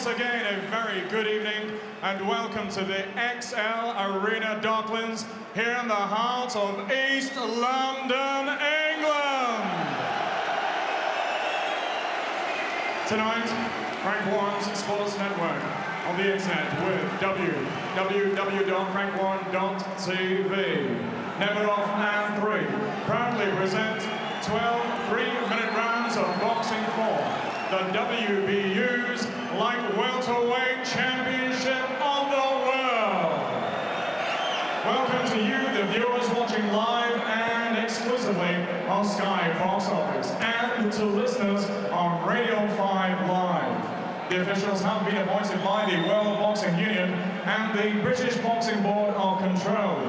again a very good evening and welcome to the XL Arena Docklands here in the heart of East London, England. Tonight, Frank Warren's Sports Network on the internet with www.frankwarren.tv. Nemiroff and 3 proudly present 12 3-minute rounds of boxing for the WBU's Light Welterweight Championship of the World. Welcome to you, the viewers watching live and exclusively on Sky Box Office, and to listeners on Radio 5 Live. The officials have been appointed by the World Boxing Union and the British Boxing Board of Control.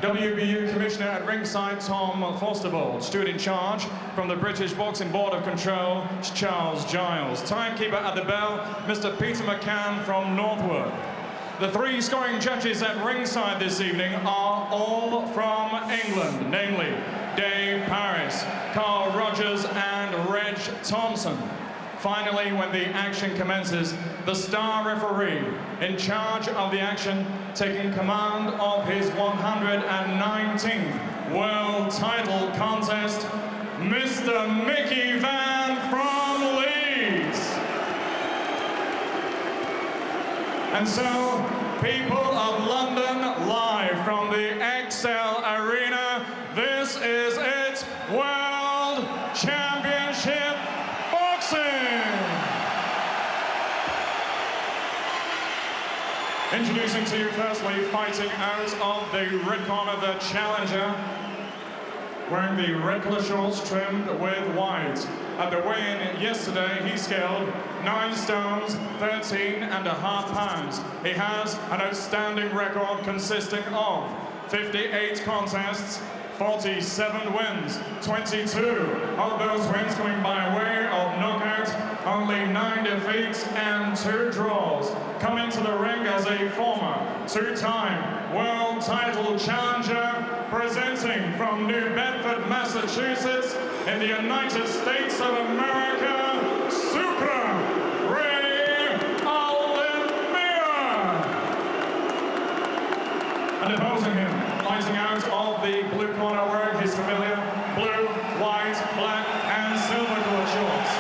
WBU Commissioner at ringside Tom Forstervold, stood in charge from the British Boxing Board of Control, Charles Giles. Timekeeper at the bell, Mr. Peter McCann from Northwood. The 3 scoring judges at ringside this evening are all from England, namely Dave Paris, Carl Rogers and Reg Thompson. Finally, when the action commences, the star referee in charge of the action, taking command of his 119th world title contest, Mr. Mickey Van from Leeds. And so, people of London, live from the XL Arena, this is it, World Championship Boxing! Introducing to you firstly, fighting out of the red corner, the challenger, wearing the red collar shorts trimmed with white. At the weigh-in yesterday, he scaled 9 stones, 13.5 pounds. He has an outstanding record consisting of 58 contests, 47 wins, 22 of those wins coming by way of knockout, only 9 defeats and 2 draws. Coming to the ring as a former 2-time world title challenger, presenting from New Bedford, Massachusetts, in the United States of America, Supra Ray Oliveira. And opposing him, fighting out of the blue corner, wearing his familiar blue, white, black, and silver colored shorts.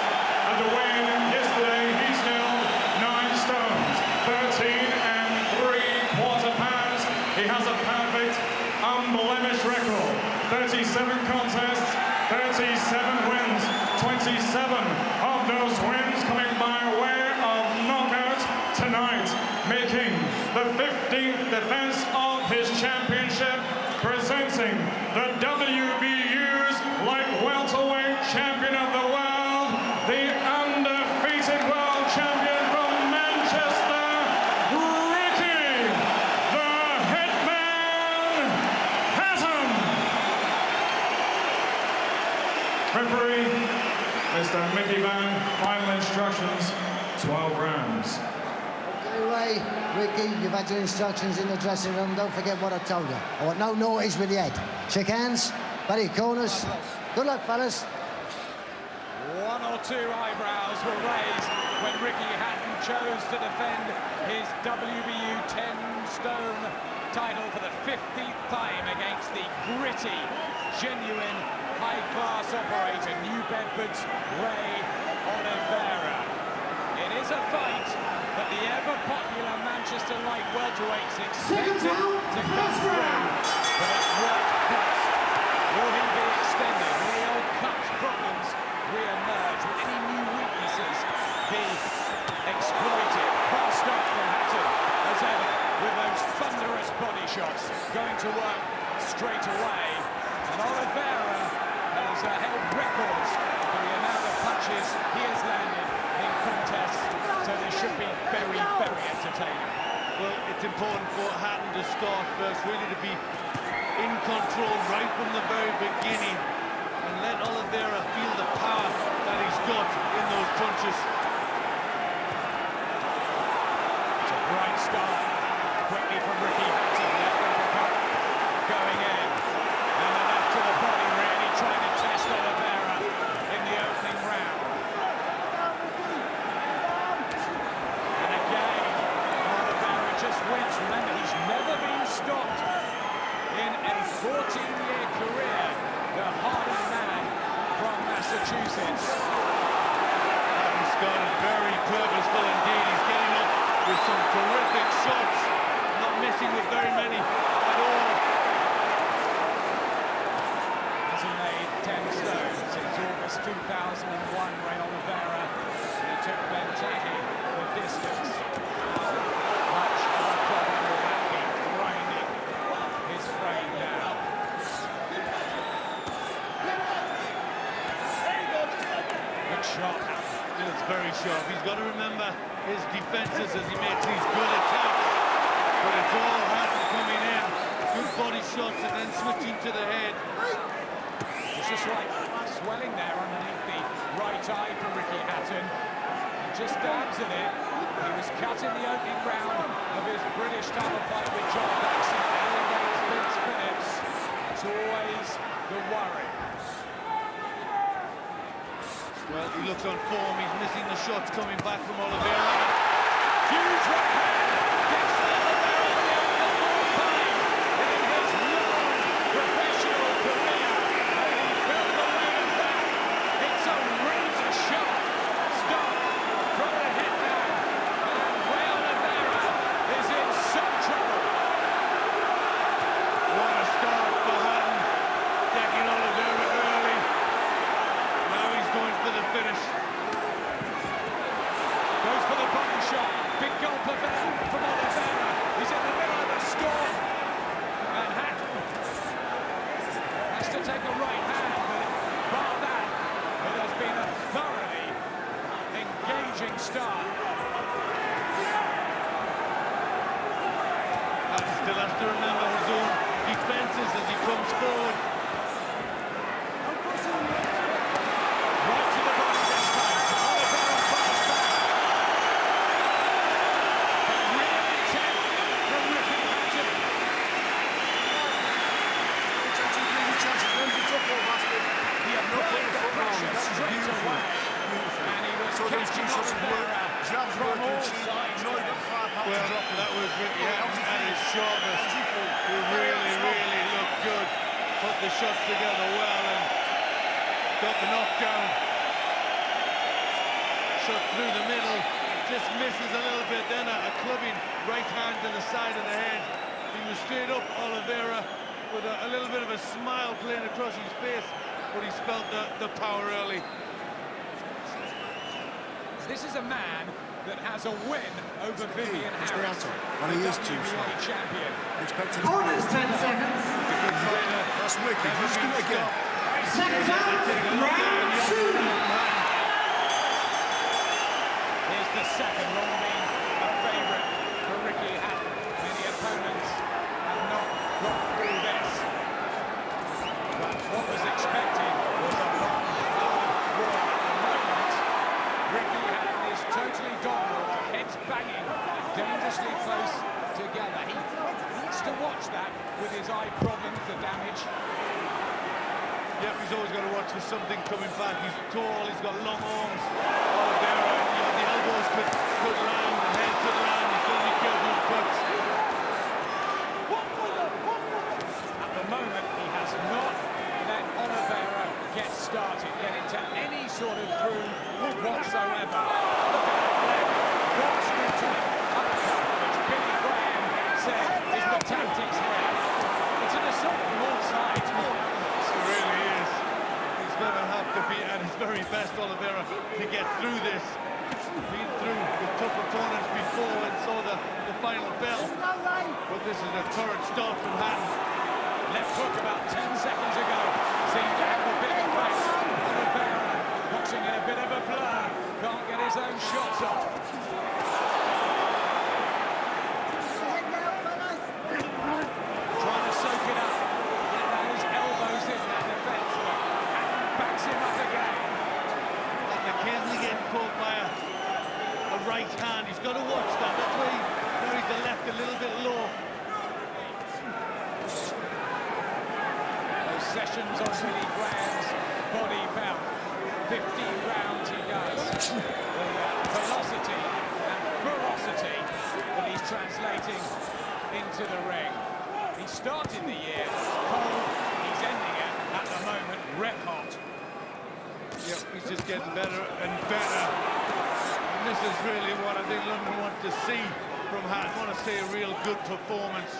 At the weigh-in yesterday, he scaled 9 stones, 13.75 pounds. He has a perfect, unblemished record. 37 contests, 37 wins, 27 of those wins coming by way of knockout tonight, making the 15th defense of his championship, presenting the WBU's Light Welterweight Champion of the World, the undefeated world champion from Manchester, Ricky, the Hitman Hatton. Referee, Mr. Mickey Van, final instructions, 12 rounds. Okay, Ray, Ricky, you've had your instructions in the dressing room. Don't forget what I told you. I want no noise with the head. Shake hands, buddy corners. Good luck, fellas. 1 or 2 eyebrows were raised when Ricky Hatton chose to defend his WBU 10-stone title for the 15th time against the gritty, genuine, high-class operator, New Bedford's Ray Oliveira. It is a fight that the ever-popular Manchester light welterweights expected to come through, but at what cost? Will he be extended? Will the old Cup's problems re-emerge? Will any new weaknesses be exploited? Fast start from Hatton, as ever, with those thunderous body shots, going to work straight away. And Oliveira has held records for the amount of punches he has landed in contests, so this should be very, very entertaining. Well, it's important for Hatton to start first, really to be in control right from the very beginning and let Oliveira feel the power that he's got in those punches. It's a bright start, quickly from Ricky Hatton, left uppercut going in, and a left to the body, really trying to test Oliveira in the opening round. Massachusetts. He started very purposeful indeed. He's getting up with some terrific shots, not missing with very many at all. Hasn't made 10 stone since August 2001, Ray Oliveira. He took Benteke the distance. Much of a problem with that being grinding his frame down. Good shot. It's very sharp. He's got to remember his defences as he makes these good attacks. But it's all Hatton coming in. Good body shots and then switching to the head. It's just like swelling there underneath the right eye for Ricky Hatton. He just dabs at it. He was cut in the opening round of his British title fight with John Jackson and against Vince Phillips. It's always the worry. Well, he looks on form. He's missing the shots coming back from Oliveira. Huge right hand. Gets Oliveira the fourth time in his long professional career. And he felt the weight of that. It's a razor sharp stop from the hitman. And Ray Oliveira is in some trouble. What a start for Hatton. Decking Oliveira early. Now he's going for the finish. Goes for the body shot. Big gulp of air from Oliveira. He's in the middle of the storm. And Hatton has to take a right hand. But bar that, it has been a thoroughly engaging start. Hatton still has to remember his own defences as he comes forward. Right to the body this time. Oliveira fights back. But real intent from Ricky Hatton. He applied the pressure straight away. And he was catching Oliveira from all sides. Well, that was Ricky Hatton at his sharpest. He really looked good. Put the shots together well and got the knockdown. Shot through the middle, just misses a little bit, then a clubbing right hand to the side of the head. He was straight up Oliveira with a little bit of a smile playing across his face, but he's felt the power early. This is a man that has a win over Vivian Harris, Well, he the is too slow. WBA champion. Expected. Corners, 10 seconds. That's wicked. Just do it again. Second round, round 2. Here's the second, long been a favourite for Ricky Hatton. Many opponents have not got through this. But what was expected was a long, hard war. At the moment, Ricky Hatton is totally dominant, heads banging, dangerously close together. He needs to watch that with his eye problems, the damage. Yep, he's always got to watch for something coming back. He's tall, he's got long arms. Oliveira, the elbows could land, the head could land. He's got to be careful with cuts. At the moment, he has not let Oliveira get started, get into any sort of groove whatsoever. Look at that leg, walks into it, uppercut, which Billy Graham said is the tactics here. It's an assault from all sides. It really is. He's going to have to be at his very best, Oliveira, to get through this. Been through with tough opponents before and saw the final bell. But this is a torrid start from Hatton. Left hook about 10 seconds ago. Seems to have a bit of face. Oliveira watching in a bit of a blur. Can't get his own shots off. Trying to soak it up. Get those elbows in that defence. But Hatton backs him up again. And McKenzie getting caught by a right hand. He's got to watch that. That's why he carries the left a little bit low. Those sessions on Billy Graham's body belt. 15 rounds he does. The velocity and ferocity that he's translating into the ring. He started the year cold. He's ending it at the moment red hot. Yep, He's just getting better and better. And this is really what I think London want to see from Hatton. Want to see a real good performance.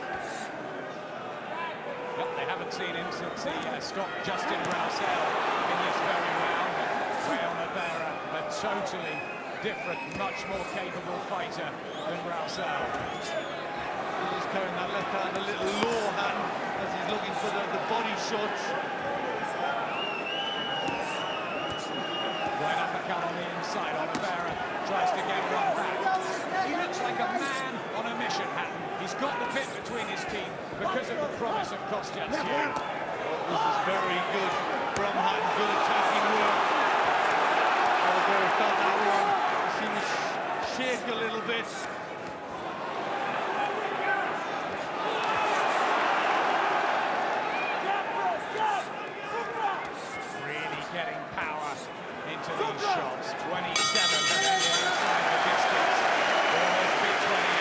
Yep, they haven't seen him since he stopped Justin Rousel in this very round. Oliveira, a totally different, much more capable fighter than Rousel. He's carrying that left hand a little low, Hatton, as he's looking for the body shots. Right uppercut on the inside. Oliveira tries to get one back. He looks like a man on a mission, Hatton. He's got the bit between his teeth because of the promise of Kostyantsev. This is very good from Hatton, good attacking work. Oliveira felt that one. He was shake a little bit. Really getting power into these shots. 27 but then inside the distance. Almost big 28.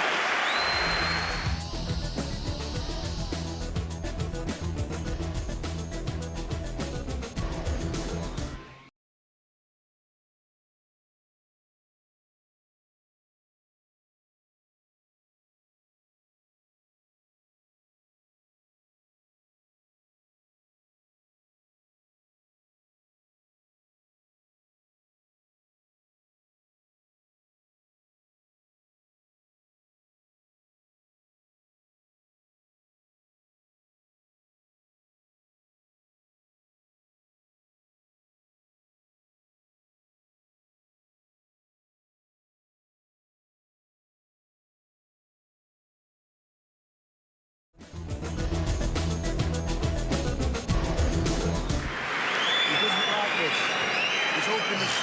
He's hoping it's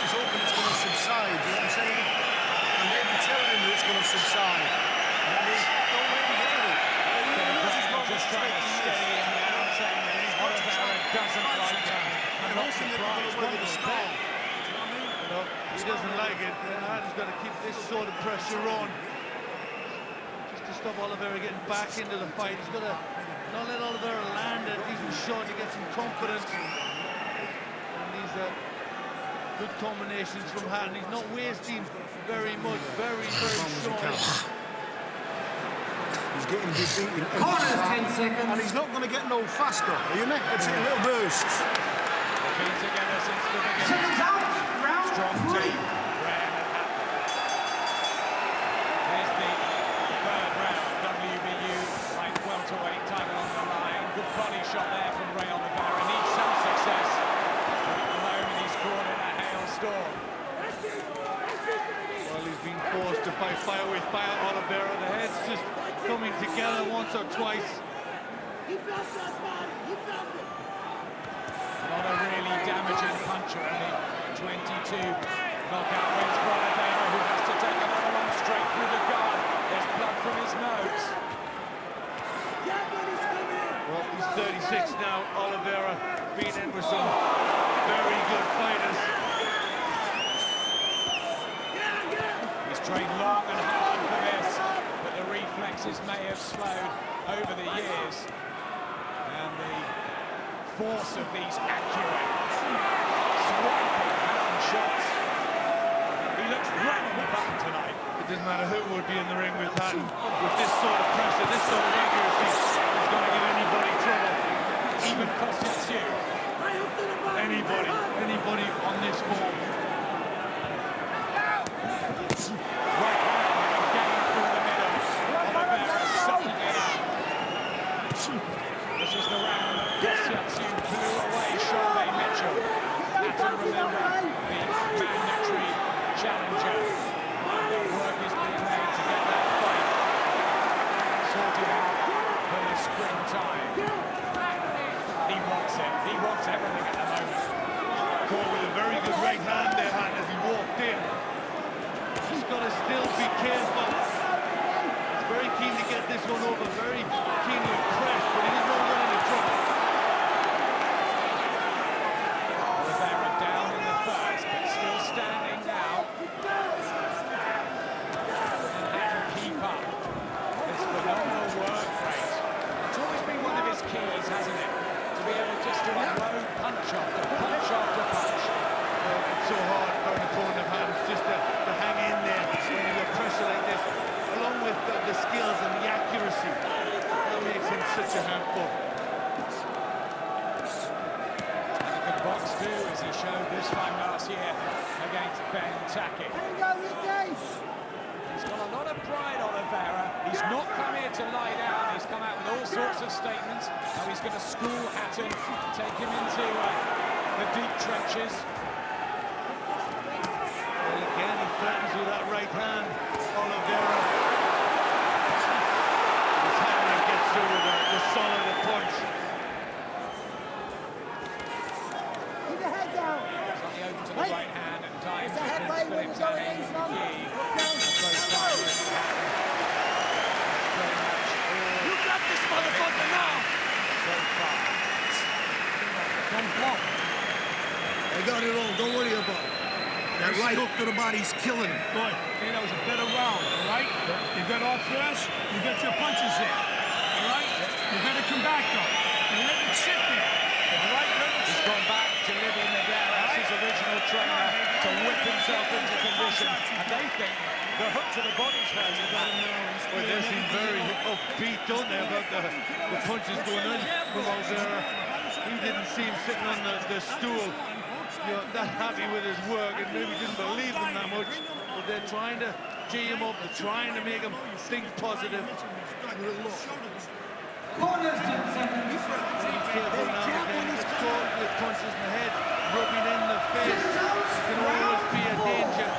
going to subside, you know what I'm saying? And they can tell him that it's going to subside. And they don't let him get it. Just trying to steady him down, saying that Oliveira doesn't like him. I'm not surprised. What did he say? No, he doesn't like it. Hatton's got to keep this sort of pressure on. Just to stop Oliveira getting back into the fight. He's got to not let Oliveira land a decent shot to get some confidence. And these are good combinations from Hatton. He's not wasting very much. Very short. He's getting defeated. Corner 10 seconds. And he's not going to get no faster. Are you me? It's in little bursts. They've been together since the beginning. Seconds out. Round Strong 3. team. Rare and Hatton. Here's the third round. WBU light welterweight title on the line. Good body shot there from Ray Oliveira. Needs some success. But at the moment he's caught in a hailstorm. Well, he's been forced to fight fire with fire. Oliveira, the head's just coming together once or twice. Not a really damaging puncher, only 22 knockout wins for Oliveira, who has to take another one straight through the guard. There's blood from his nose. Well, he's 36 now. Oliveira been in with some very good fighters. He's trained long and hard for this, but the reflexes may have slowed over the years. And the force of these accurate, swiping Hatton shots. He looks right on the button tonight. It doesn't matter who would be in the ring with Hatton. With this sort of pressure, this sort of accuracy, he's going to give anybody trouble. Even Kostyantsev. Anybody on this form. Right hand, getting through the middle. Oliveira sucking it up. This is the round that Kostyantsev blew away Charmaine Mitchell. Hatton, remember, the mandatory challenger. The work is being made to get that fight sorted out for the springtime. He wants it. He wants everything at the moment. Caught with a very good right hand there, Hatton, as he walked in. He's got to still be careful. He's very keen to get this one over, very keen to impress, but he doesn't want to run into trouble. Oliveira down in the first, but still standing now. And Hatton keep up this phenomenal work rate. It's always been one of his keys, hasn't it? To be able just to unload punch after punch after punch. It's do, as he showed this time last year against Ben Tackett. He's got a lot of pride, Oliveira. He's not come here to lie down. He's come out with all sorts of statements. Now he's going to school Hatton, take him into the deep trenches. And again, he threatens with that right hand, Oliveira. His hand gets through with the solid punch. Slightly open to the right hand and dives to Phillips and Eamon McGee. You got this motherfucker now! So far. Don't block. I got it all, don't worry about it. That right hook to the body's killing him. Good. Hey, that was a better round, all right? You got off first, you got your punches in, all right? You got to come back, though. And let it sit there, all right? Let it He's sit. gone back to Libby Miguel as his original trainer to whip himself into condition. And they think the hook to the body's hurting him. Well, they seem very upbeat, don't they, about the punches going in from Oliveira. He didn't seem sitting on the stool, you know, that happy with his work, and maybe didn't believe him that much. But they're trying to gee him up, they're trying to make him think positive. Corners 10 seconds. Be careful now and again, gets caught with punches in the head, rubbing in the face. Can always be a danger.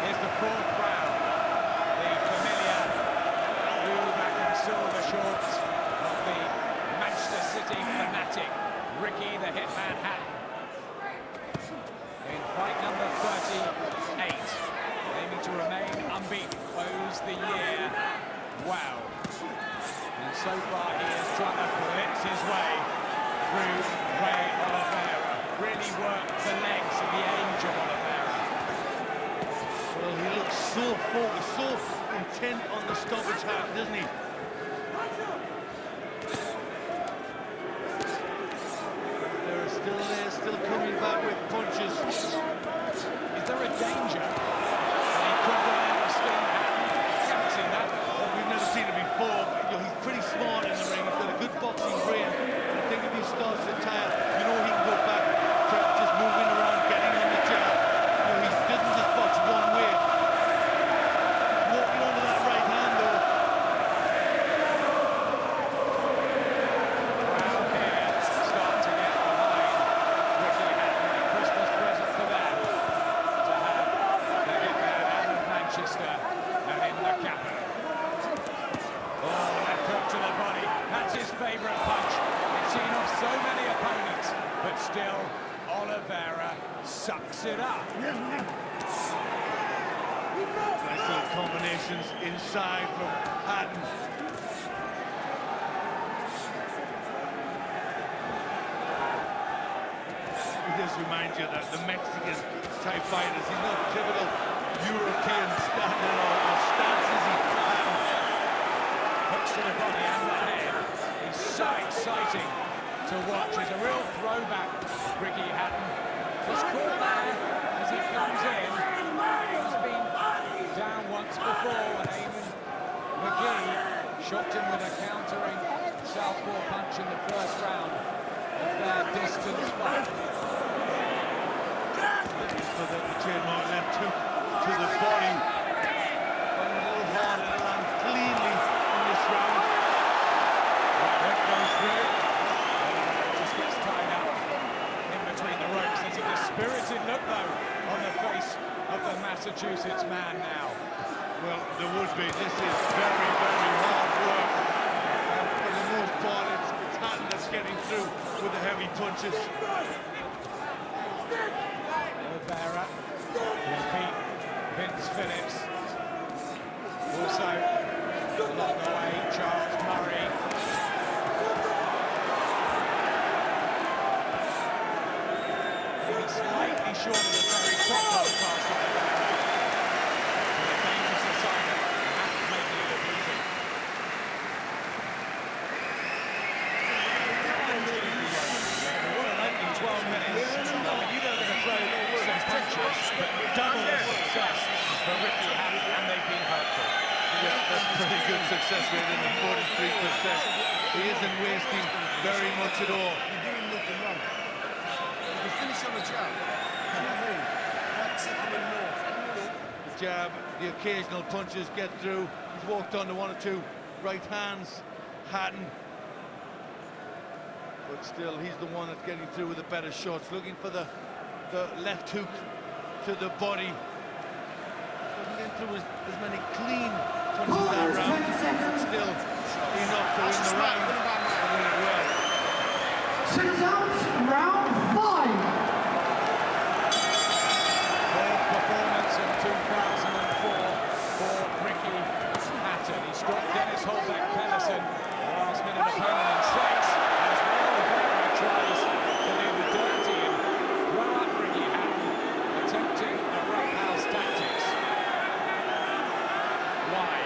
Here's the fourth round. The familiar blue back and silver shorts of the Manchester City fanatic, Ricky the Hitman Hatton. In fight number 38, aiming to remain unbeaten, close the year. Wow. And so far he is trying to blitz his way through Ray Oliveira. Really worked the legs of the age of Oliveira. Well, he looks so focused, so intent on the stoppage half, doesn't he? They're still there, still coming back with punches. Is there a danger that he could run out of steam? I haven't seen that before. Well, we've never seen it before, but you know, he's pretty smart in the ring. He's got a good boxing brain. I think if he starts to tire, you know he can go back to just moving around, getting on the jab. You know, he doesn't just box one way. He's walking onto that right hand, though. Crowd here start to get behind Ricky Hatton. A Christmas present for them to have the Hitman out of Manchester and in the capital. Oh, left hook to the body. That's his favourite punch. He's seen off so many opponents, but still Oliveira sucks it up. Nice little combinations inside from Hatton. It does remind you that the Mexican type fighters, he's not typical European stances. Hooks to the body and the head. He's so exciting to watch. He's a real throwback, Ricky Hatton. Just caught there as he comes in. He's been down once before when Eamon McGee shocked him with a countering southpaw punch in the first round of their distance fight. So that the trademark left hook to the body. Went a little hard and land cleanly in this round. That goes through. Just gets tied up in between the ropes. There's a dispirited look, though, on the face of the Massachusetts man now. Well, there would be. This is very, very hard work. For the most part, it's Hatton that's getting through with the heavy punches. Oliveira will beat Vince Phillips. Also, along the way, Charles Murray. Maybe slightly short of the very top class of Oliveira. With a dangerous assignment, Hatton's making it look easy. What a night in 12 minutes. Well, you know they're going to throw some punches, but double the success for Ricky Hatton, and they've been helpful. Yeah, that's pretty good success rate in the 43%. He isn't wasting very much at all. You're doing nothing wrong. You finish on the jab. You know what I mean? That's second more. The jab, the occasional punches get through. He's walked on to one or two right hands, Hatton. But still, he's the one that's getting through with the better shots, looking for the left hook to the body. Doesn't get through as many clean punches that round, but still enough to win the round and win it well. 6 rounds, round 5. Third performance in 2004 for Ricky Hatton. He struck Dennis Holbeck-Pedersen, last minute opponent in 6, as Oliveira tries to do the dirty and throw up Ricky Hatton, attempting the roughhouse tactics. Why?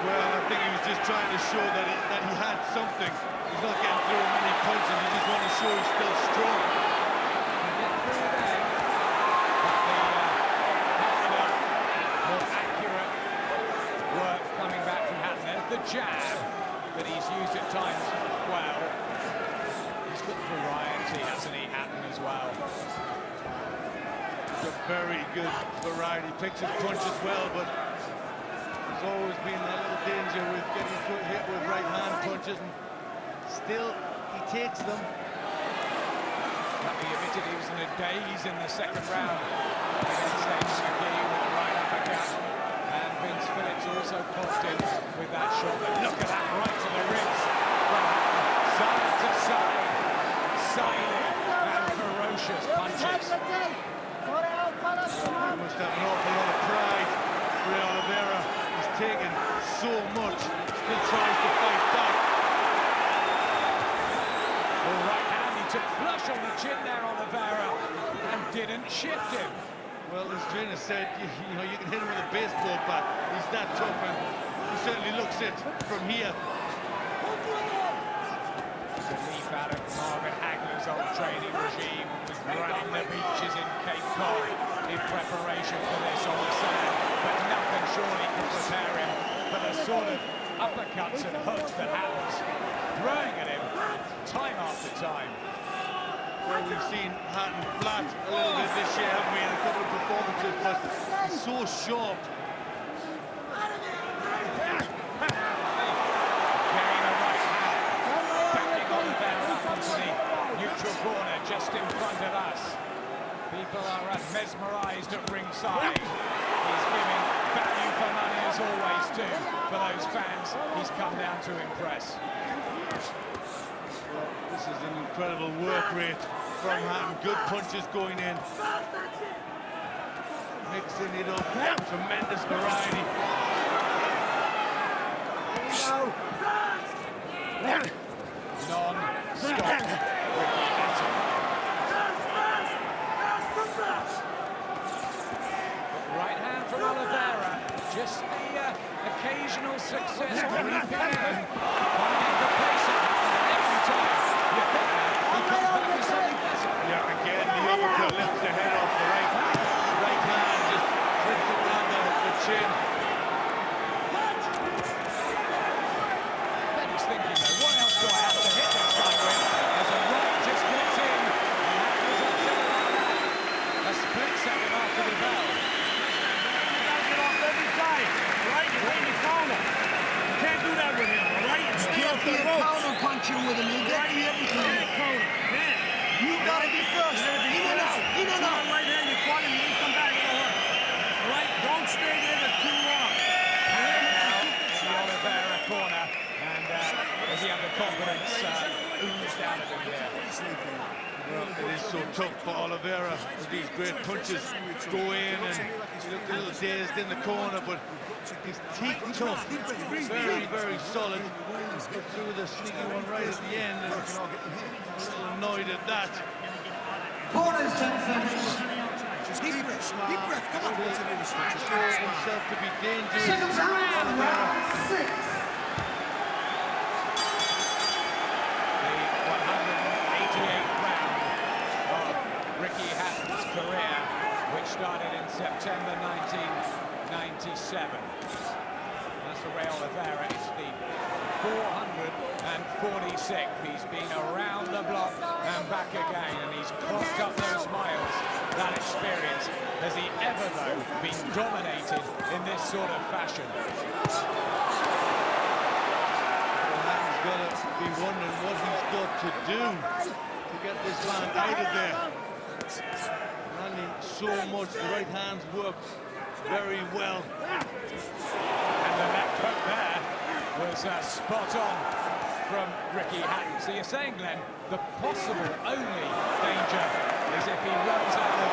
Well, I think he was just trying to show that he had something. He's not getting through many punches, he just wants to show he's still strong. Get through there. But the harder, more accurate work coming back from Hatton. There's the jab that he's used at times well. He's got variety, hasn't he, Hatton, as well? It's a very good variety. Picks his punches well, but there's always been a little danger with getting hit with right-hand punches, and still he takes them. He admitted he was in a daze in the second round against McGee with the right uppercut. And Vince Phillips also caught him with that shot. But look at that, right to the ribs. Side to side, silent and ferocious punches. He must have an awful lot of pride. Oliveira is taken so much, still tries to fight back. Well, right hand, he took flush on the chin there, Oliveira, and didn't shift him. Well, as trainer said, you know, you can hit him with a baseball bat. He's that tough, and he certainly looks it from here. It's a leaf out of Margaret Hagler's old training regime, was running the beaches in Cape Cod in preparation for this on the sand, but nothing surely could prepare him for the sort of uppercuts and hooks that happens, throwing at him time after time. Well, we've seen Hatton flat a little bit this year, haven't we, in a couple of performances, but he's so sharp. Carrying a right hand, backing Oliveira up into the neutral corner just in front of us. People are mesmerised at ringside. He's giving value for money as always too for those fans he's come down to impress. Well, this is an incredible work rate from Hatton. Good punches going in. Mixing it up. Tremendous variety. Non-stop Ricky Hatton. Right hand from Oliveira. Just the occasional success creeping in. Finding the place at every time. You think he comes back with something better. Yeah, again, the uppercut lifts the head off the right hand, just flips it around the chin. Then he's thinking, though, what else do I have to hit this guy with? As a right just gets in, and that was upset about that. A split second after the bell. You gotta get off every time, all right? You're waiting to counter. You can't do that with him, all right? And stay off the ropes. Counter punching with him, you'll get me everything. Can't counter. Can't. You gotta be first. You gotta be In and out, in and out. Right here, you caught him, you didn't come back to her. All right? Don't stay there for too long. Now, the Oliveira corner, and as he had the confidence oozed out of him there. Well, it is so tough for Oliveira as these great punches go in, and he looked a little dazed in the corner, but his teeth tough, very, very solid. Threw the sneaky one right at the end, and a little annoyed at that. Corners 10 seconds. Just keep it smart. Deep breath, come on. Shows himself to be dangerous. Second round, Oliveira. round 6. The 188th round of Ricky Hatton's career, which started in September 1997. That's for Ray Oliveira. It's the 446th. He's been around the block and back again, and he's clocked up those miles. That experience. Has he ever, though, been dominated in this sort of fashion? He's got to be wondering what he's got to do to get this man out of there. Landing so much, the right hands worked very well. And the left hook there was spot on from Ricky Hatton. So you're saying, Glenn, the possible only danger is if he runs out of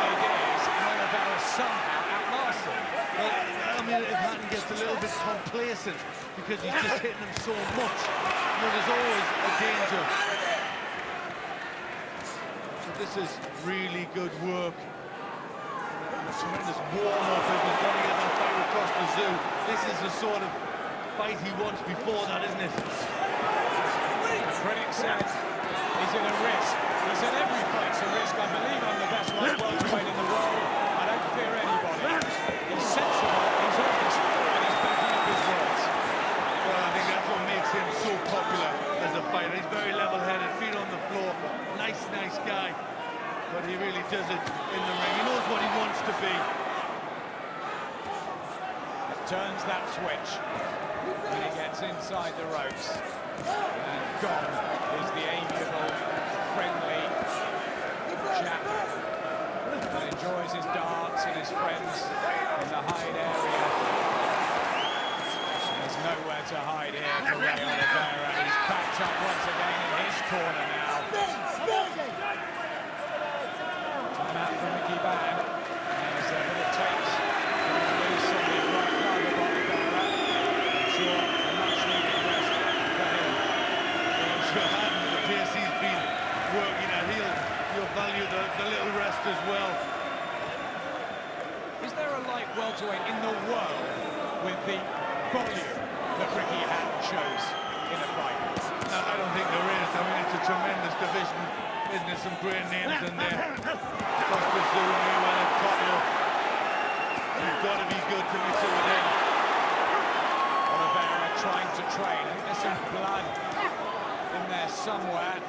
ideas and Oliveira somehow outlasts him. Well, I mean, if Hatton gets a little bit complacent because he's just hitting him so much, you know, there's always a danger. So this is really good work. A tremendous warm-up if he's going to get that fight across the zoo. This is the sort of fight he wants before that, isn't it? The critic said he's at a risk. He said every fight's a risk. I believe I'm the best light welterweight in the world. I don't fear anybody. He's sensible, he's honest, and he's backing up his words. Well, I think that's what makes him so popular as a fighter. He's very level-headed, feet on the floor, nice guy. But he really does it in the ring. He knows what he wants to be. It turns that switch when he gets inside the ropes. And gone is the amiable, friendly chap that enjoys his darts and his friends in the hide area. There's nowhere to hide here for Ray Oliveira. He's packed up once again in his corner now. Time out for Mickey Ban. There's a bit of tapes coming loose on the right leg of Oliveira. I'm sure a much needed rest for him. I'm sure Hatton, the pace he's been working at, he'll value the little rest as well. Is there a light welterweight in the world with the volume that Ricky Hatton shows in a fight? No, I don't think there is. I mean, it's a tremendous division. Isn't there some great names in there? Costa Zoo, Mayweather, Cotto. You've got to be good to mix it with him. Oliveira trying to train. I think there's some blood in there somewhere.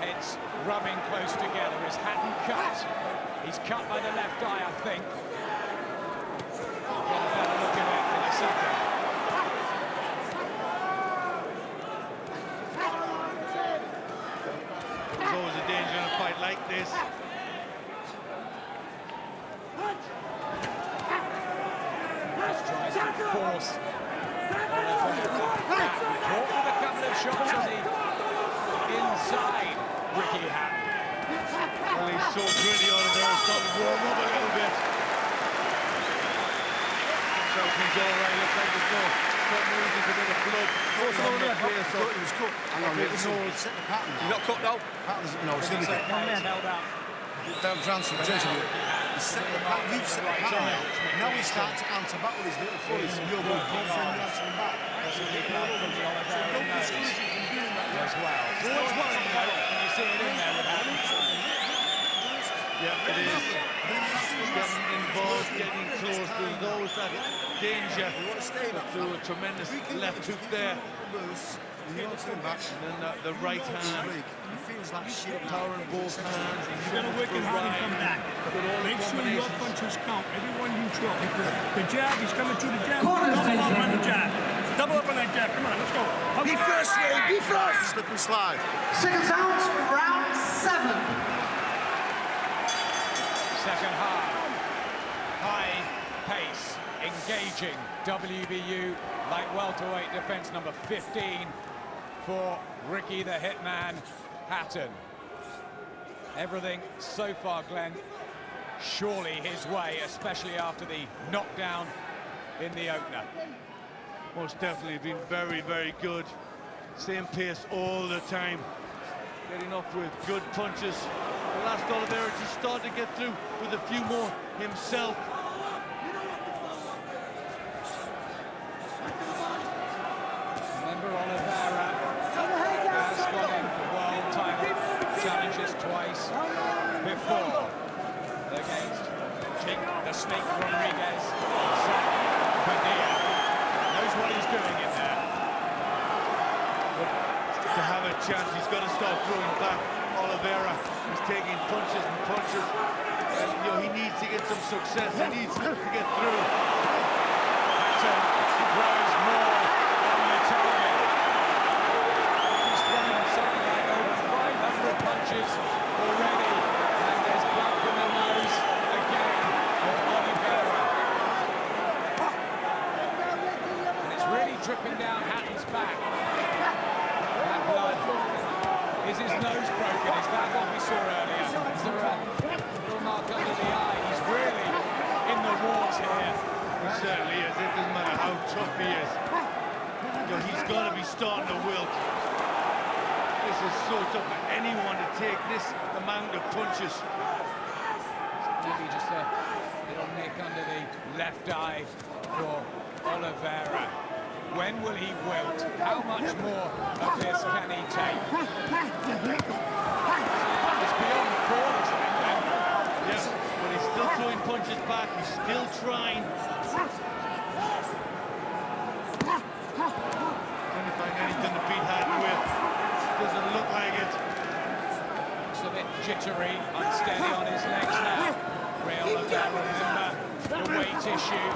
Heads rubbing close together. Is Hatton cut? He's cut by the left eye, I think. We'll get a better look at it in a second. There's always a danger in a fight like this. Just tries to force Oliveira. Caught with a couple of shots on the inside, Ricky Hatton. Well, he's so gritty, Oliveira. Starting to warm up a little bit. So he's all right. Looks like there's no losing a bit of blood. He was cut. Hang on, set the pattern now. He's not cut now. Pattern's, no, it's in the Held out. Don't transfer, gentlemen. He set the pattern, you've set the pattern now. Now he's starting to answer back with his little foot. You're going to punch and you're answering back. Possibly blood from the Oliveira nose as well. It's always worrying though when you see it in there with Hatton. Yeah, it is. Getting involved, getting close to those that danger. Through a tremendous left hook there. He wants him back. And then the right hand. He feels like shit. Power in both hands. You're going to work it hard and come back. Make sure your punches count. Everyone you throw. The jab, he's coming to the jab. Double up on the jab. Double up on that jab. Come on, let's go. Be first, Ray. Be first. Slip and slide. Seconds out, round 7. Second half. High pace, engaging. WBU light welterweight defense number 15 for Ricky the Hitman Hatton. Everything so far, Glenn, surely his way, especially after the knockdown in the opener. Most definitely been very good. Same pace all the time. Getting off with good punches. The last Oliveira just started to get through with a few more himself. Remember, Oliveira has gone in for world title challenges twice before against Jake the Snake Rodriguez, Padilla. No what he's doing in there. But to have a chance, he's got to start throwing back. Oliveira is taking punches and punches. And, you know, he needs to get some success. He needs to get through. Hatton throws more on the target. He's thrown something like over 500 punches already. And there's blood from the nose again of Oliveira. And it's really dripping down Hatton's back. That blood. Is his nose broken? Is that what we saw earlier? Is there a little mark under the eye? He's really in the wars here. He certainly is. It doesn't matter how tough he is. You know, he's got to be starting to wilt. This is so tough for anyone to take this amount of punches. Maybe just a little nick under the left eye for Oliveira. When will he wilt? How much more of this can he take? It's beyond the corners, I think. Yes, but he's still throwing punches back. He's still trying. Trying to find anything to beat Hatton with. Doesn't look like it. Looks a bit jittery, unsteady on his legs now. Oliveira, remember the weight issue.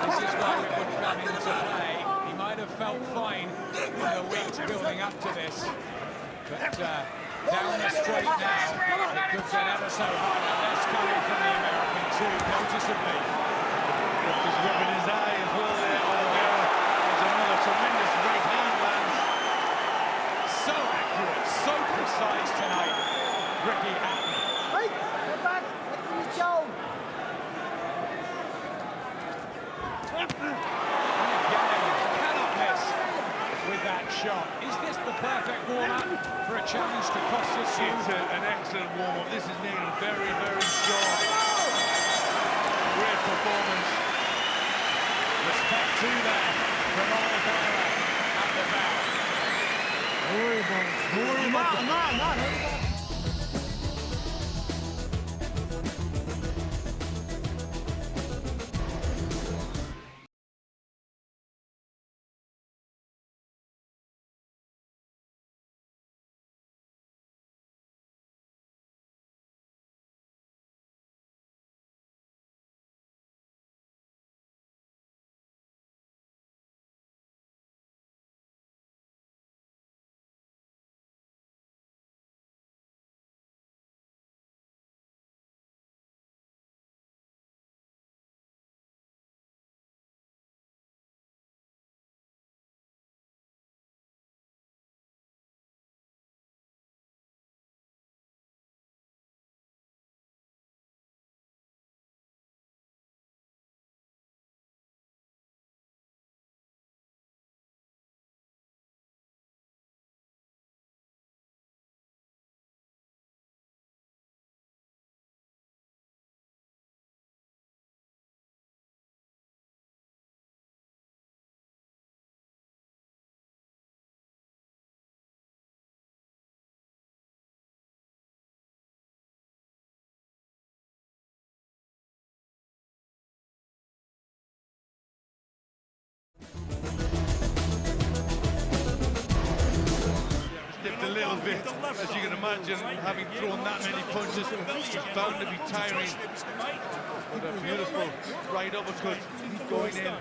This is where it would come into play. He might have felt fine in the weeks building up to this, but down the straight now, it could get ever so hard, and that's coming from the American too, noticeably. Just rubbing his eye as well there, Oliveira. There's another tremendous right hand lands. So accurate, so precise tonight, Ricky Hatton. Hey, get back, let me show. With that shot. Is this the perfect warm-up for a challenge to cost us you? It's an excellent warm-up. This is Neil, very, very sharp. Great performance. Respect to that from Oliveira at the bow. Don't worry about it. Don't worry about it. A little bit, as you can imagine, having thrown that many punches, it's bound to be tiring. But a beautiful right uppercut going in.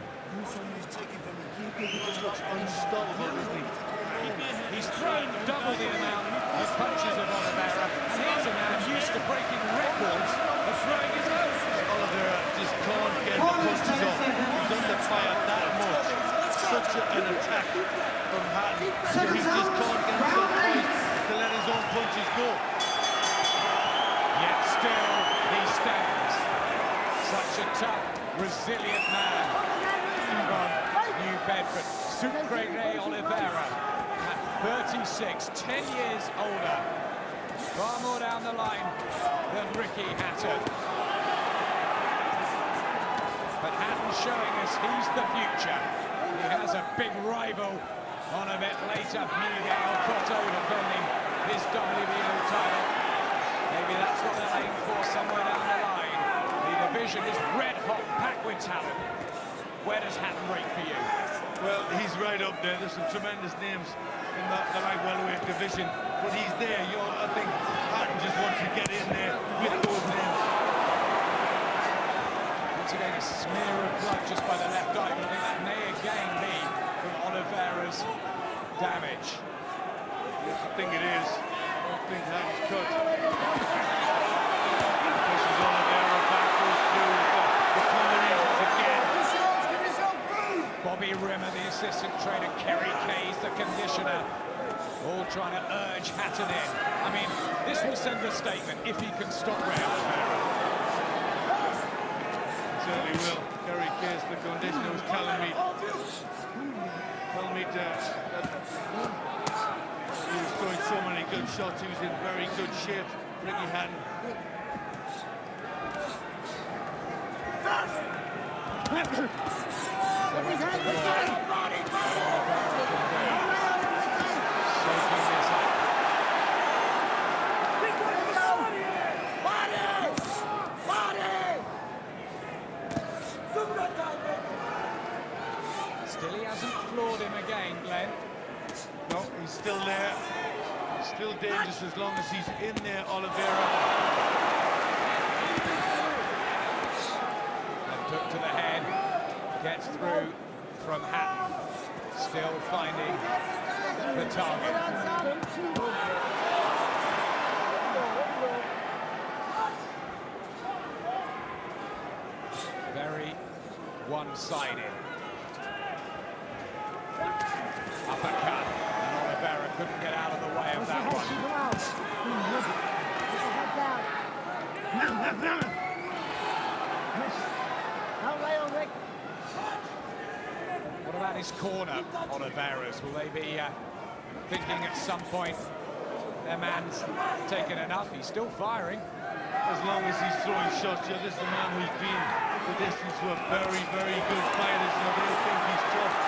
He just looks unstoppable, isn't he? He's thrown double the amount of punches of Oliveira, and here's a man used to breaking records of throwing his own. Oliveira just can't get the punches off. He's under fire that much. Such an attack from Hatton. He just can't get himself poised to let his own punches go. Yet still he stands. Such a tough, resilient man from New Bedford. Sucre Oliveira at 36, 10 years older. Far more down the line than Ricky Hatton. But Hatton showing us he's the future. He has a big rival on a bit later. Miguel Cotto defending his WBO title. Maybe that's what they're aiming for somewhere down the line. The division is red hot, packed with talent. Where does Hatton rate for you? Well, he's right up there. There's some tremendous names in the light welterweight division, but he's there. You know, I think Hatton just wants to get in there with those names. Once again, a smear of blood just by the left eye. I think that may again be from Oliveira's damage. Yes, I think it is. I don't think Hatton's cut. Pushes Oliveira back, goes through the combinations again. Bobby Rimmer, the assistant trainer, Kerry Kays, the conditioner, all trying to urge Hatton in. I mean, this will send a statement if he can stop Oliveira. Certainly will. Kerry Kays, the conditioner, was telling me that he was throwing so many good shots. He was in very good shape. Ricky Hatton. Still, he hasn't floored him again, Glenn. No, he's still there. He's still dangerous as long as he's in there, Oliveira. Left hook to the head. Gets through from Hatton. Still finding the target. Very one-sided. Uppercut, and Oliveira couldn't get out of the way of that one. What about his corner, Oliveira's? Will they be thinking at some point their man's taken enough? He's still firing. As long as he's throwing shots, yeah, this is the man who's been the distance with very, very good fighters. You know, they think he's tough.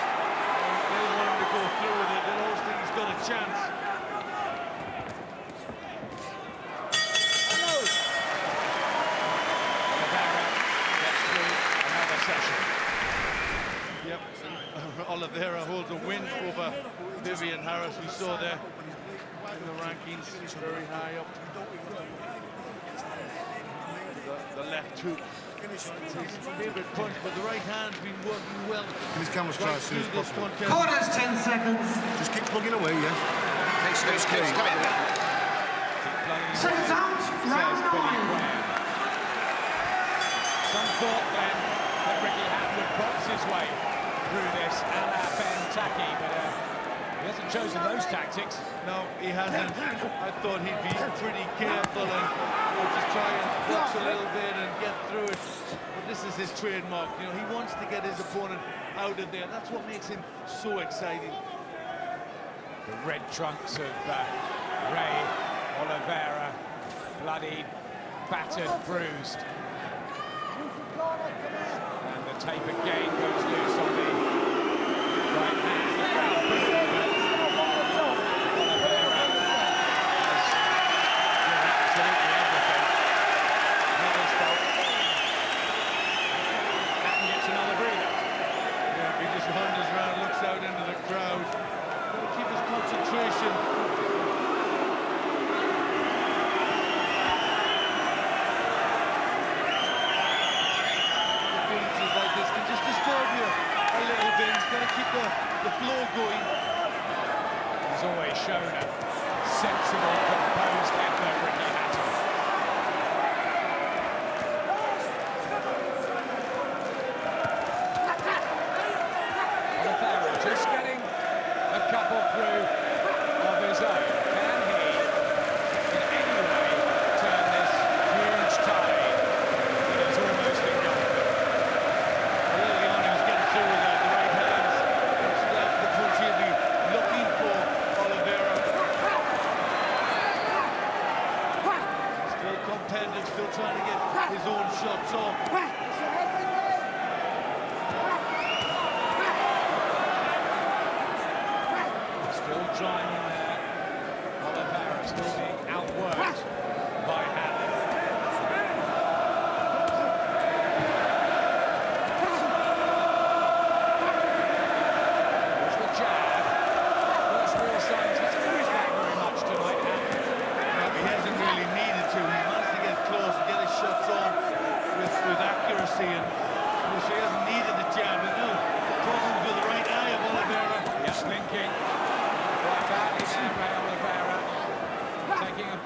They want him to go through with it. They always think he's got a chance. Oliveira gets through another session. Yep, Oliveira holds a win over Vivian Harris. We saw there in the rankings, very high up. The left hook. His favorite punch, but the right hand's been working well. His camera's trying as soon as possible. Corners, 10 seconds. Just keep plugging away, yeah? That's key. Seconds out, round 9. Some thought then that Ricky Hatton would box his way through this a la Ben Taki, but he hasn't chosen those tactics. No, he hasn't. I thought he'd be pretty careful and just try and box a little bit and get through it. But this is his trademark. You know, he wants to get his opponent out of there. That's what makes him so exciting. The red trunks of Ray Oliveira, bloodied, battered, bruised. And the tape again goes loose on the right hand. Oliveira has given absolutely everything. Not his fault. Hatton gets another breather. Yeah, he just wanders around, looks out into the crowd. Got to keep his concentration. Performances like this can just disturb you a little bit. He's got to keep the flow going. He's always shown a sensible, composed effort, Ricky Hatton. Oliveira just getting a couple through of his own. Can he, in any way, turn this huge tide that is almost engulfed? Early on, he was getting through with the right hands. That's the punch he'll be looking for, Oliveira. Still competitive, still trying to get his own shots off. Still trying in there. Oliveira still being outworked by Hatton.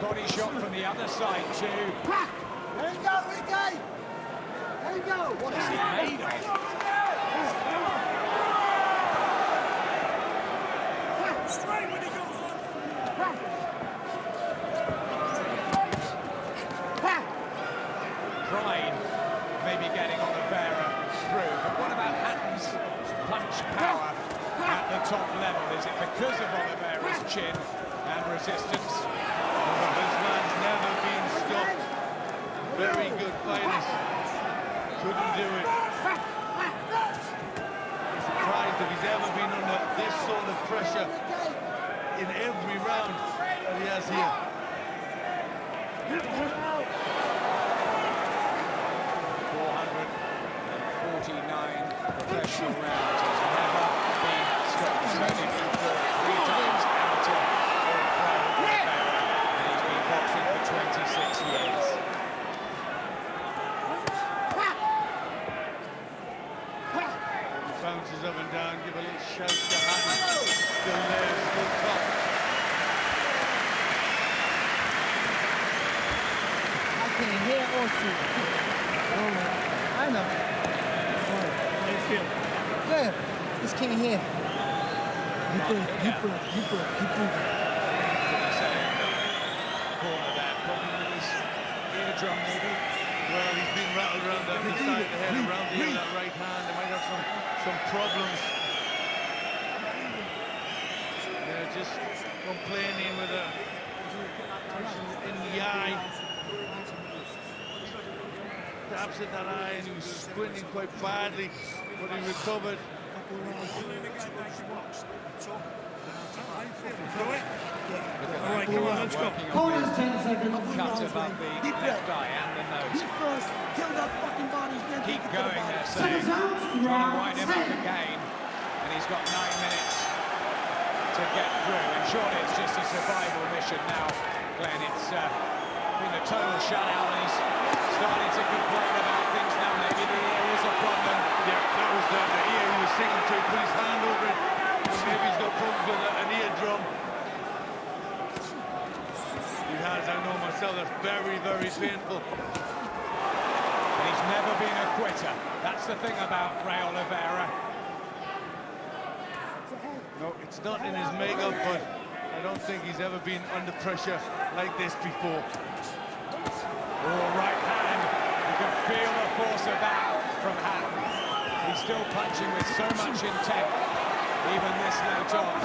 Body shot from the other side too. There you go, Ricky! There you go! What is he made of? Straight when he goes on. Pride maybe getting Oliveira through, but what about Hatton's punch power at the top level? Is it because of Oliveira's chin and resistance? Well, this man's never been stopped. Very good fighters. Couldn't do it. I'm surprised if he's ever been under this sort of pressure in every round that he has here. 449 professional rounds. Has never been stopped. He's only been fought 3 times amateur or pro Oliveira, and he's been boxing for 26 years. He bounces up and down, give a little shout to Hatton. Still there, still top. I can hear or see. I know. How you feel? Good. Just can't hear. You put. Corner there, probably with his eardrum maybe. Well, he's been rattled around that side of the head, around the other, that right hand. They might have some problems. Yeah, just complaining with a touch in the eye. Taps at that eye, and he was squinting quite badly, but he recovered. All right, come on, let's go. Corners 10 seconds. Cut above the left eye and the nose. First, kill that fucking body. Keep going, they're saying. Trying to wind him up again. And he's got 9 minutes to get through. And surely it's just a survival mission now, Glenn. It's been a total shutout, and he's starting to complain about things now. Maybe the ear is a problem. Yeah, that was the ear he was singing to. Put his hand over it. Maybe he's got problems with an eardrum. He has, I know myself, that's very, very painful. And he's never been a quitter. That's the thing about Ray Oliveira. No, it's not in his makeup, but I don't think he's ever been under pressure like this before. Oh, right hand. You can feel the force of that from Hatton. He's still punching with so much intent, even this late on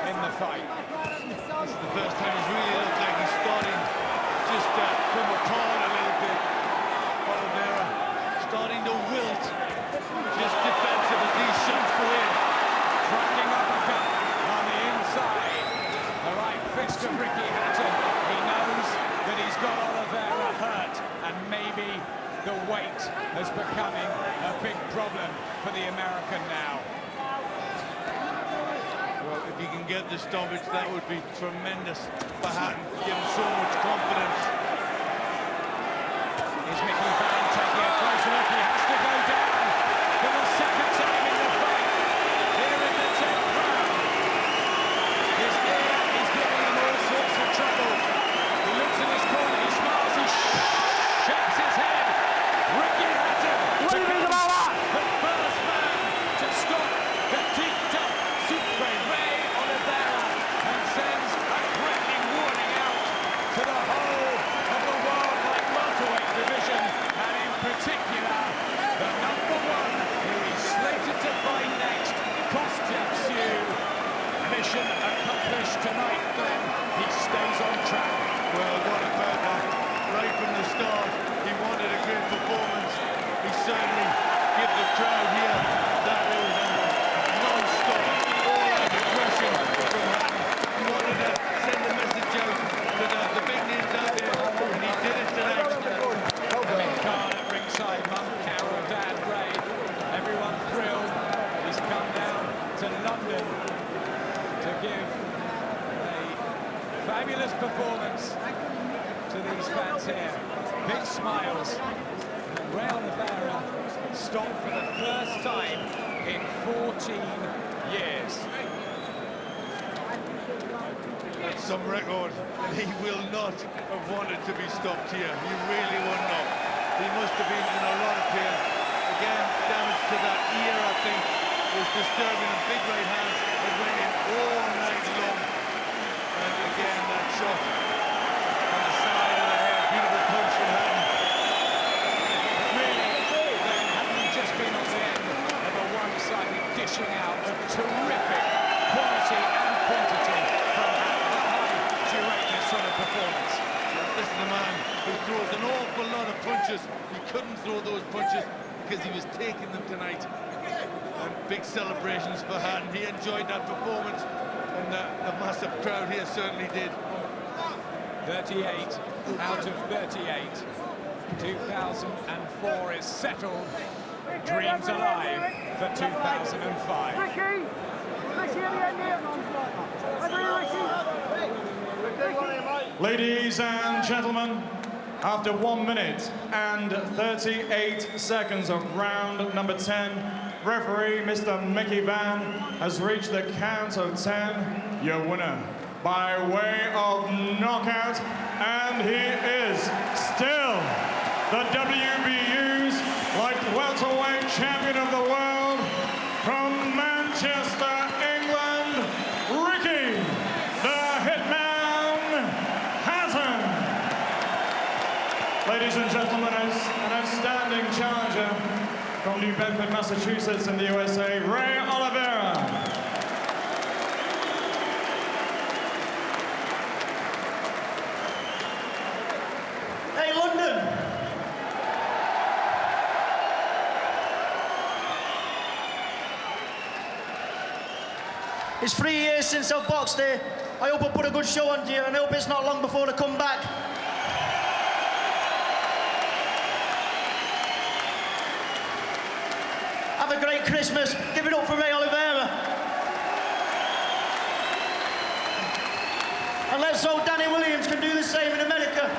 in the fight. This is the first time he's really looked like he's starting just to come apart a little bit. Oliveira starting to wilt, just defensive as these shots go in. Cracking uppercut on the inside. The right fist of Ricky Hatton. He knows that he's got Oliveira hurt, and maybe the weight is becoming a big problem for the American now. Well, if he can get the stoppage, that would be tremendous for Hatton. Give him so much confidence. Is Mickey Van taking a closer look? He has to go down for the second time in the fight. Here in the 10th round. His ear is giving him all sorts of trouble. He looks in his corner, he smiles, he shakes his head. Ricky Hatton becomes the first man to stop the Tita Super Ray Oliveira and sends a threatening warning out to the whole of the world light welterweight division, and in particular the number 1 who is slated to fight next, Kostya. Mission accomplished tonight, Glenn. He stays on track. Well, what about that? Right from the start, he wanted a great performance. He certainly gave the crowd here that is non-stop, all out aggression from Hatton. He wanted to send a message out to the big names out there, and he did it tonight. Amin Khan at ringside, Mum, Carol, Dad, Ray, everyone thrilled. He's come down to London to give a fabulous performance to these fans here. Big smiles. And Ray Oliveira stopped for the first time in 14 years. That's some record, and he will not have wanted to be stopped here. He really would not. He must have been in a lot of pain. Again, damage to that ear, I think, was disturbing him. Big right hands that went in all night long. And again, that shot on the side of the head. Beautiful punch from Hatton. Really, then hadn't just been on the end of a one-sided dishing out of terrific quality and quantity from Hatton. The high duration sort of performance. This is a man who throws an awful lot of punches. He couldn't throw those punches because he was taking them tonight. And big celebrations for Hatton. He enjoyed that performance, and the massive crowd here certainly did. 38 out of 38. 2004 is settled. Dreams alive for 2005. Ricky! Ricky, Ladies and gentlemen, after 1 minute and 38 seconds of round number 10, referee Mr. Mickey Van has reached the count of 10. Your winner by way of knockout, and he is still the WBU's light welterweight champion of the world from Manchester, England, Ricky the Hitman Hatton. Ladies and gentlemen, an outstanding challenger from New Bedford, Massachusetts in the USA, Ray Oliveira. Hey, London! It's 3 years since I've boxed here. I hope I put a good show on here, and I hope it's not long before I come back. Have a great Christmas. Give it up for Ray Oliveira. And let's hope Danny Williams can do the same in America.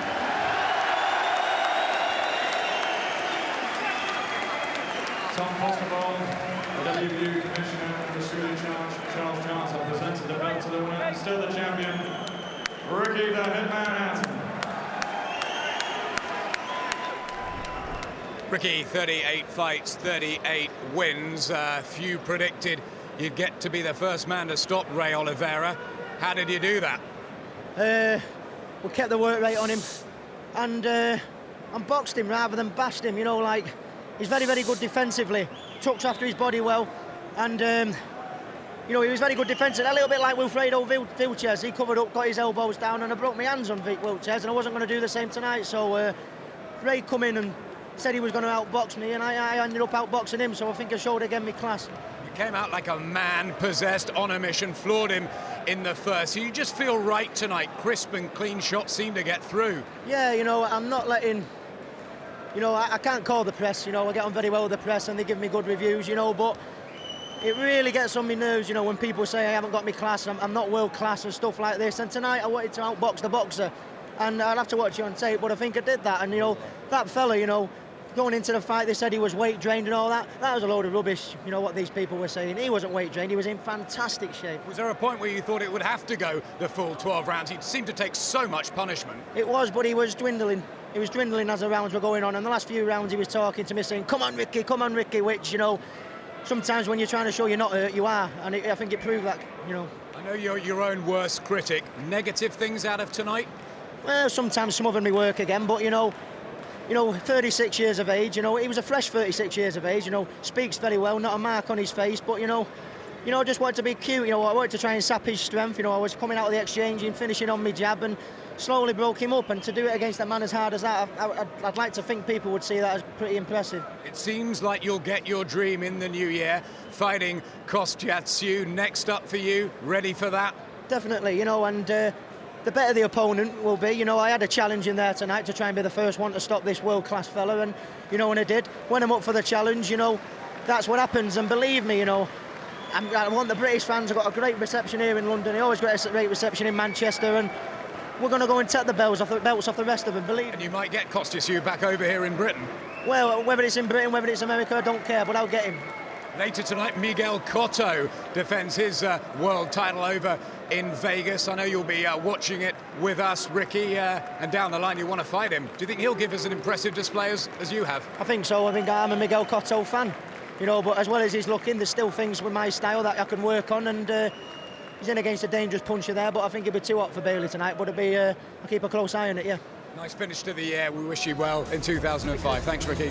Tom Postable, the WBU Commissioner and the shooting charge, Charles Johnson, presented the belt to the winner and still the champion, Ricky the Hitman Hatton. Ricky, 38 fights, 38 wins. Few predicted you'd get to be the first man to stop Ray Oliveira. How did you do that? We kept the work rate on him, and boxed him rather than bashed him. You know, like, he's very, very good defensively. Tucks after his body well, and you know, he was very good defensively. A little bit like Wilfredo Vilches. He covered up, got his elbows down, and I broke my hands on Vilches, and I wasn't going to do the same tonight. So Ray come in and said he was going to outbox me, and I ended up outboxing him. So I think I showed again my class. You came out like a man possessed, on a mission, floored him in the first. So you just feel right tonight. Crisp and clean shots seem to get through. Yeah, you know, I'm not letting. You know, I can't call the press, you know, I get on very well with the press and they give me good reviews, you know, but it really gets on my nerves, you know, when people say I haven't got my class, I'm not world class and stuff like this. And tonight I wanted to outbox the boxer, and I'll have to watch it on tape, but I think I did that. And, you know, that fella, you know, going into the fight, they said he was weight drained and all that. That was a load of rubbish, you know, what these people were saying. He wasn't weight drained, he was in fantastic shape. Was there a point where you thought it would have to go the full 12 rounds? He seemed to take so much punishment. It was, but he was dwindling. He was dwindling as the rounds were going on, and the last few rounds he was talking to me saying, come on Ricky, which, you know, sometimes when you're trying to show you're not hurt, you are, and I think it proved that, you know. I know you're your own worst critic. Negative things out of tonight? Well, sometimes some of them may work again, but, you know, 36 years of age, you know, he was a fresh 36 years of age, you know, speaks very well, not a mark on his face, but, you know, I just wanted to be cute, you know, I wanted to try and sap his strength, you know, I was coming out of the exchange and finishing on my jab and slowly broke him up, and to do it against a man as hard as that, I'd like to think people would see that as pretty impressive. It seems like you'll get your dream in the new year, fighting Kostyatsiu next up for you, ready for that? Definitely, you know, and the better the opponent will be, you know, I had a challenge in there tonight to try and be the first one to stop this world-class fella, and, you know, when I did, when I'm up for the challenge, you know, that's what happens, and believe me, you know, I want the British fans. I've got a great reception here in London. I always get a great reception in Manchester, and we're going to go and take the belts off the rest of them, believe me. And you might get Kostyatsiu back over here in Britain. Well, whether it's in Britain, whether it's America, I don't care, but I'll get him. Later tonight, Miguel Cotto defends his world title over in Vegas. I know you'll be watching it with us, Ricky, and down the line you want to fight him. Do you think he'll give us an impressive display as you have? I think so. I think I'm a Miguel Cotto fan, you know, but as well as he's looking, there's still things with my style that I can work on, and he's in against a dangerous puncher there, but I think it'll be too hot for Bailey tonight, but I'll keep a close eye on it, yeah. Nice finish to the year. We wish you well in 2005. Thanks, Ricky.